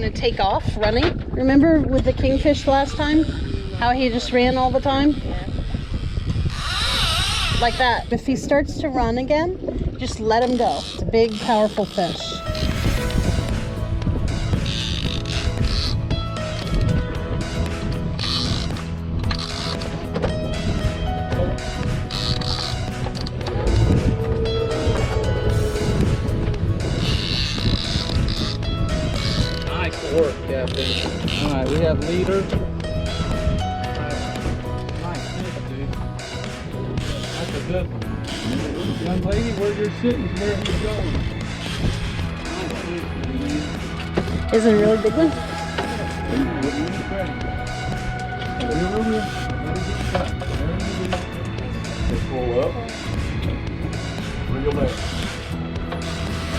gonna take off running. Remember with the kingfish last time? How he just ran all the time? Like that. If he starts to run again, just let him go. It's a big, powerful fish. Nice work, Captain. All right, we have leader. Good one. Young lady, where you're sitting is where he's going. Is it a really big one? Pull up. Bring him back.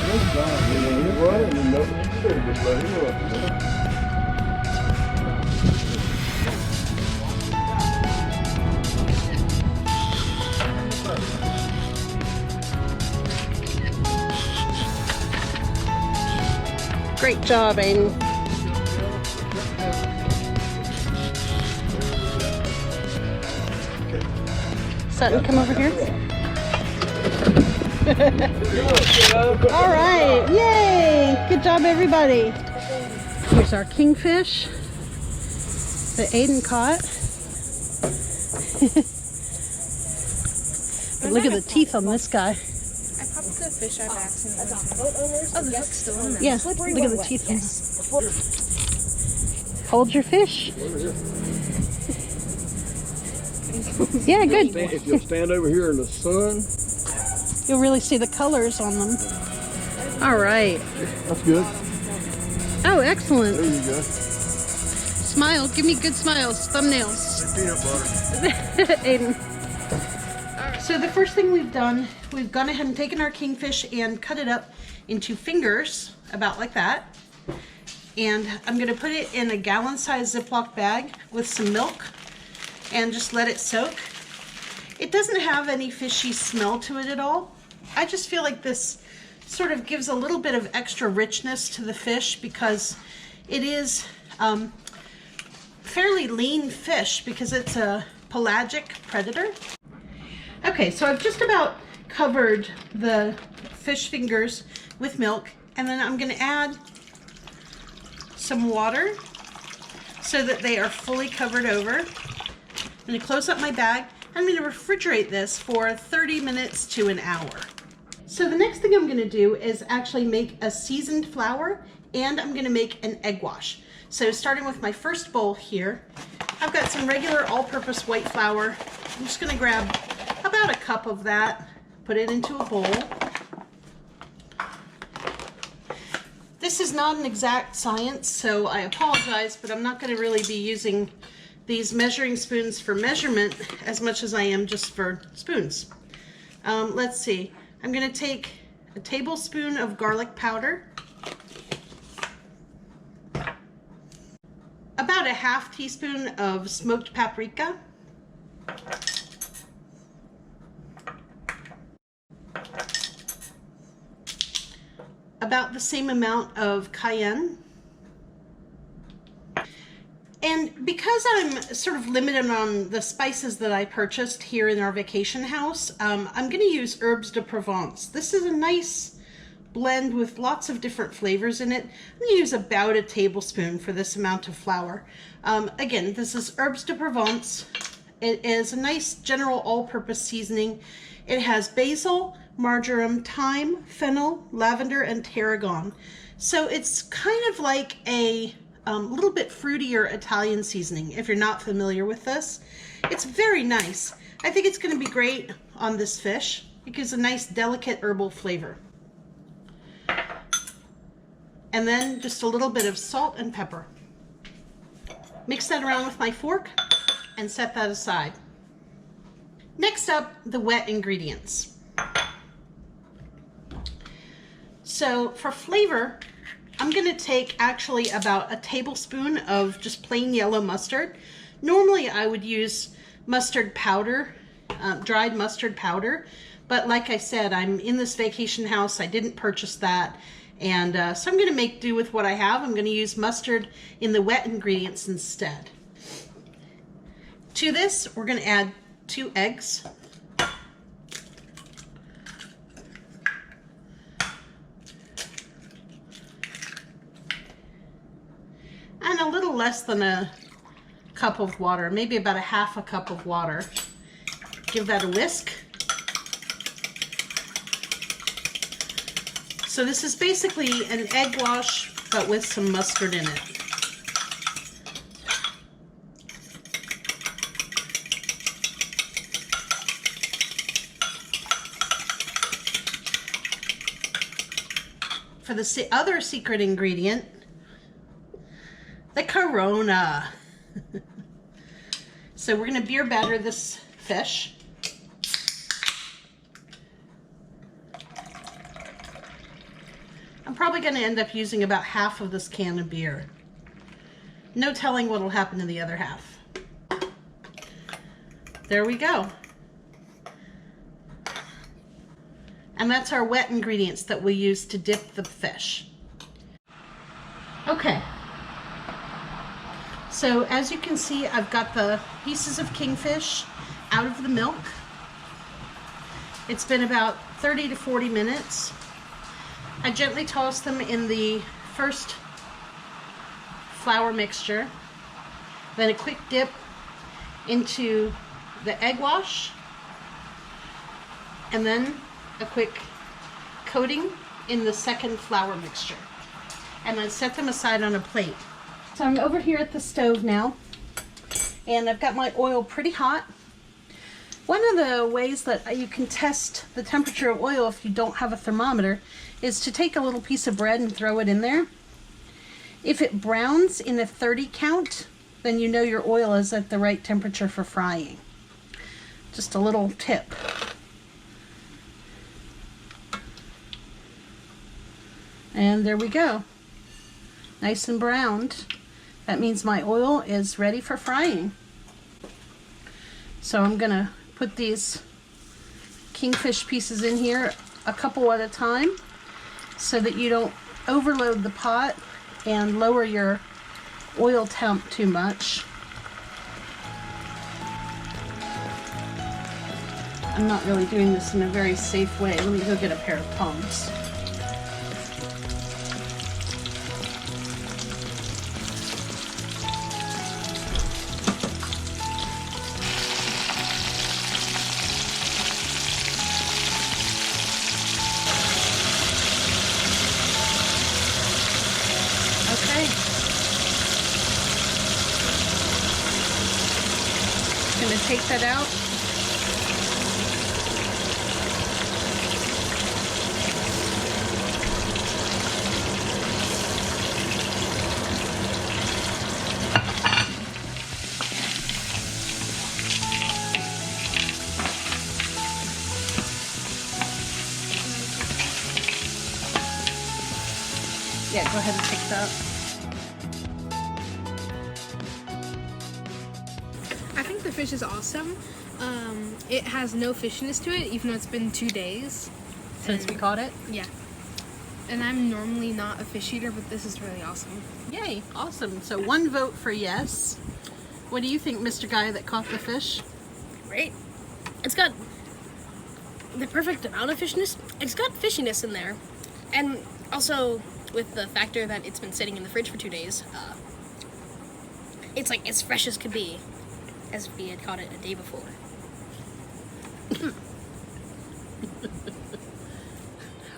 He's running and nothing you can do. Just let him run. Great job, Aiden. Sutton, come over here. All right, yay! Good job, everybody. Here's our kingfish that Aiden caught. But look at the teeth on this guy. The fish I've accidentally. Oh, the hook's still in there. Yes, look at the teeth. Yes. Hold your fish. Yeah, good. If you'll stand over here in the sun. You'll really see the colors on them. All right. That's good. Oh, excellent. There you go. Smile. Give me good smiles. Thumbnails. Peanut butter. Aiden. So the first thing we've done, we've gone ahead and taken our kingfish and cut it up into fingers, about like that. And I'm gonna put it in a gallon-sized Ziploc bag with some milk and just let it soak. It doesn't have any fishy smell to it at all. I just feel like this sort of gives a little bit of extra richness to the fish because it is fairly lean fish because it's a pelagic predator. Okay, so I've just about covered the fish fingers with milk, and then I'm gonna add some water so that they are fully covered over. I'm gonna close up my bag. I'm gonna refrigerate this for 30 minutes to an hour. So the next thing I'm gonna do is actually make a seasoned flour, and I'm gonna make an egg wash. So starting with my first bowl here, I've got some regular all-purpose white flour. I'm just gonna grab about a cup of that, put it into a bowl. This is not an exact science, so I apologize, but I'm not going to really be using these measuring spoons for measurement as much as I am just for spoons. Let's see. I'm going to take a tablespoon of garlic powder, about a half teaspoon of smoked paprika, about the same amount of cayenne. And because I'm sort of limited on the spices that I purchased here in our vacation house, I'm going to use herbes de Provence. This is a nice blend with lots of different flavors in it. I'm going to use about a tablespoon for this amount of flour. Again, this is herbes de Provence. It is a nice general all-purpose seasoning. It has basil, marjoram, thyme, fennel, lavender, and tarragon. So it's kind of like a little bit fruitier Italian seasoning if you're not familiar with this. It's very nice. I think it's going to be great on this fish. It gives a nice delicate herbal flavor. And then just a little bit of salt and pepper. Mix that around with my fork and set that aside. Next up, the wet ingredients. So for flavor, I'm going to take actually about a tablespoon of just plain yellow mustard. Normally I would use mustard powder, dried mustard powder, but like I said, I'm in this vacation house, I didn't purchase that, And so I'm going to make do with what I have. I'm going to use mustard in the wet ingredients instead. To this, we're going to add 2 eggs. And a little less than a cup of water, maybe about a half a cup of water. Give that a whisk. So this is basically an egg wash, but with some mustard in it. For the other secret ingredient, the Corona. So we're going to beer batter this fish. I'm probably going to end up using about half of this can of beer. No telling what will happen to the other half. There we go. And that's our wet ingredients that we use to dip the fish. Okay. So as you can see, I've got the pieces of kingfish out of the milk. It's been about 30 to 40 minutes. I gently toss them in the first flour mixture, then a quick dip into the egg wash, and then a quick coating in the second flour mixture, and then set them aside on a plate. So I'm over here at the stove now, and I've got my oil pretty hot. One of the ways that you can test the temperature of oil if you don't have a thermometer is to take a little piece of bread and throw it in there. If it browns in a 30 count, then you know your oil is at the right temperature for frying. Just a little tip. And there we go. Nice and browned. That means my oil is ready for frying. So I'm gonna put these kingfish pieces in here a couple at a time so that you don't overload the pot and lower your oil temp too much. I'm not really doing this in a very safe way. Let me go get a pair of tongs. Okay. Gonna take that out. Yeah, go ahead and take that. I think the fish is awesome. It has no fishiness to it, even though it's been 2 days Since we caught it? Yeah. And I'm normally not a fish eater, but this is really awesome. Yay, awesome. So 1 vote for yes. What do you think, Mr. Guy that caught the fish? Great. It's got the perfect amount of fishiness. It's got fishiness in there. And also, with the factor that it's been sitting in the fridge for 2 days, it's like as fresh as could be, as if we had caught it a day before.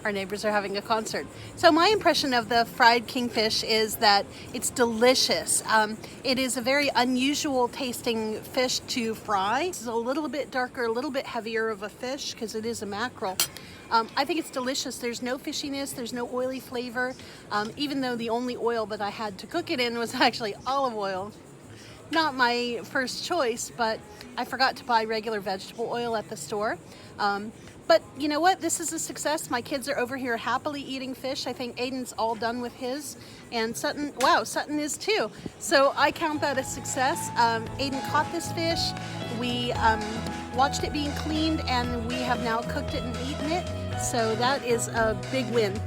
Our neighbors are having a concert. So my impression of the fried kingfish is that it's delicious. It is a very unusual tasting fish to fry. It's a little bit darker, a little bit heavier of a fish because it is a mackerel. I think it's delicious. There's no fishiness, there's no oily flavor, even though the only oil that I had to cook it in was actually olive oil. Not my first choice, but I forgot to buy regular vegetable oil at the store. But you know what? This is a success. My kids are over here happily eating fish. I think Aiden's all done with his. And Sutton, wow, Sutton is too. So I count that a success. Aiden caught this fish. We watched it being cleaned, and we have now cooked it and eaten it. So that is a big win.